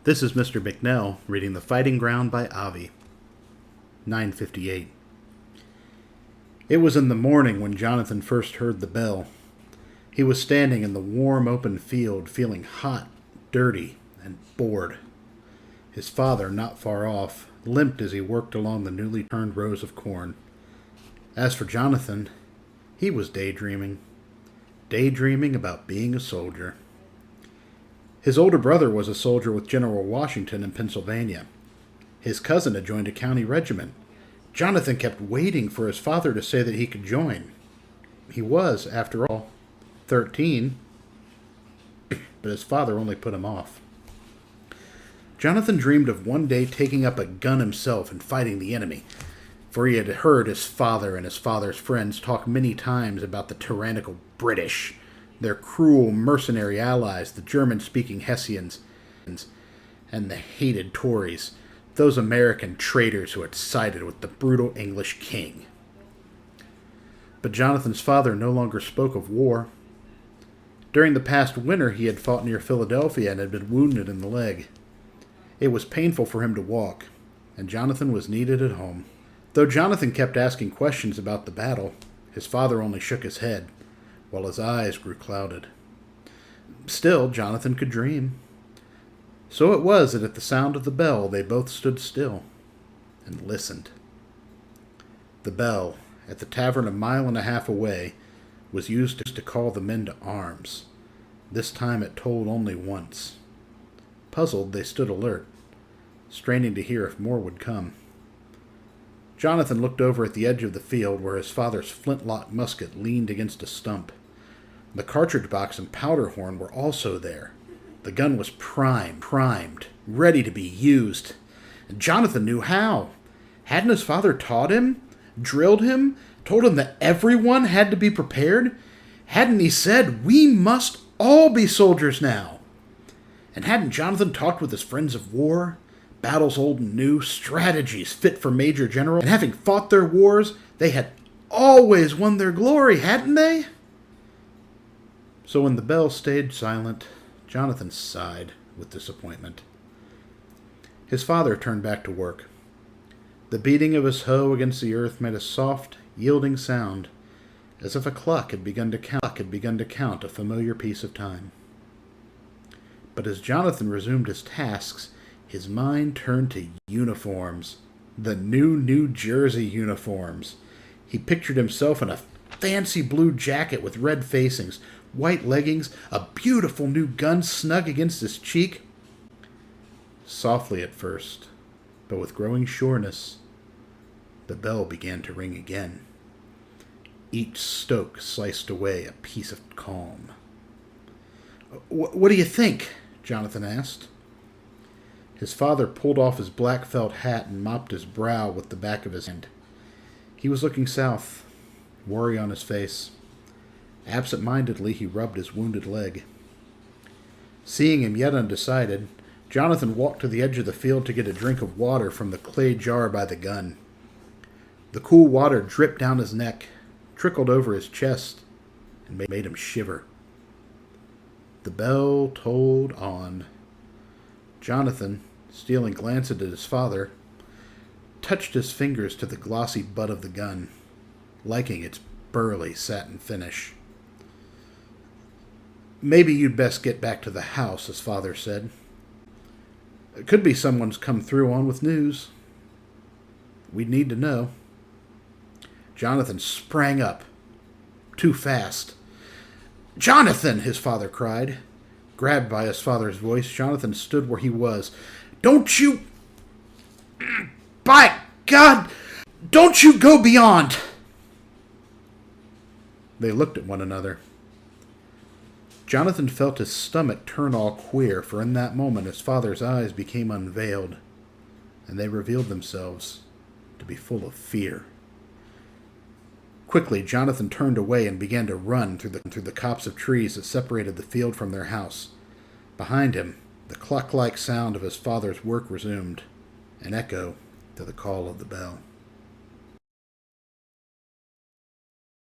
This is Mr. Bicknell reading The Fighting Ground by Avi. 9:58. It was in the morning when Jonathan first heard the bell. He was standing in the warm open field, feeling hot, dirty, and bored. His father, not far off, limped as he worked along the newly turned rows of corn. As for Jonathan, he was daydreaming about being a soldier. His older brother was a soldier with General Washington in Pennsylvania. His cousin had joined a county regiment. Jonathan kept waiting for his father to say that he could join. He was, after all, 13, but his father only put him off. Jonathan dreamed of one day taking up a gun himself and fighting the enemy, for he had heard his father and his father's friends talk many times about the tyrannical British, their cruel mercenary allies, the German-speaking Hessians, and the hated Tories, those American traitors who had sided with the brutal English king. But Jonathan's father no longer spoke of war. During the past winter he had fought near Philadelphia and had been wounded in the leg. It was painful for him to walk, and Jonathan was needed at home. Though Jonathan kept asking questions about the battle, his father only shook his head, while his eyes grew clouded. Still, Jonathan could dream. So it was that at the sound of the bell they both stood still and listened. The bell, at the tavern a mile and a half away, was used to call the men to arms. This time it tolled only once. Puzzled, they stood alert, straining to hear if more would come. Jonathan looked over at the edge of the field where his father's flintlock musket leaned against a stump. The cartridge box and powder horn were also there. The gun was primed, ready to be used. And Jonathan knew how. Hadn't his father taught him, drilled him, told him that everyone had to be prepared? Hadn't he said, "We must all be soldiers now"? And hadn't Jonathan talked with his friends of war? Battles old and new, strategies fit for major generals. And having fought their wars, they had always won their glory, hadn't they? So when the bell stayed silent, Jonathan sighed with disappointment. His father turned back to work. The beating of his hoe against the earth made a soft, yielding sound, as if a clock had begun to count a familiar piece of time. But as Jonathan resumed his tasks, his mind turned to uniforms. The New Jersey uniforms. He pictured himself in a fancy blue jacket with red facings, white leggings, a beautiful new gun snug against his cheek. Softly at first, but with growing sureness, the bell began to ring again. Each stoke sliced away a piece of calm. What do you think?" Jonathan asked. His father pulled off his black felt hat and mopped his brow with the back of his hand. He was looking south, worry on his face. Absent-mindedly, he rubbed his wounded leg. Seeing him yet undecided, Jonathan walked to the edge of the field to get a drink of water from the clay jar by the gun. The cool water dripped down his neck, trickled over his chest, and made him shiver. The bell tolled on. Jonathan, stealing glances at his father, touched his fingers to the glossy butt of the gun, liking its burly satin finish. "Maybe you'd best get back to the house," his father said. "It could be someone's come through on with news. We'd need to know." Jonathan sprang up, too fast. "Jonathan!" his father cried. Grabbed by his father's voice, Jonathan stood where he was. "Don't you... By God! Don't you go beyond!" They looked at one another. Jonathan felt his stomach turn all queer, for in that moment his father's eyes became unveiled, and they revealed themselves to be full of fear. Quickly, Jonathan turned away and began to run through the copse of trees that separated the field from their house. Behind him, the clock-like sound of his father's work resumed, an echo to the call of the bell.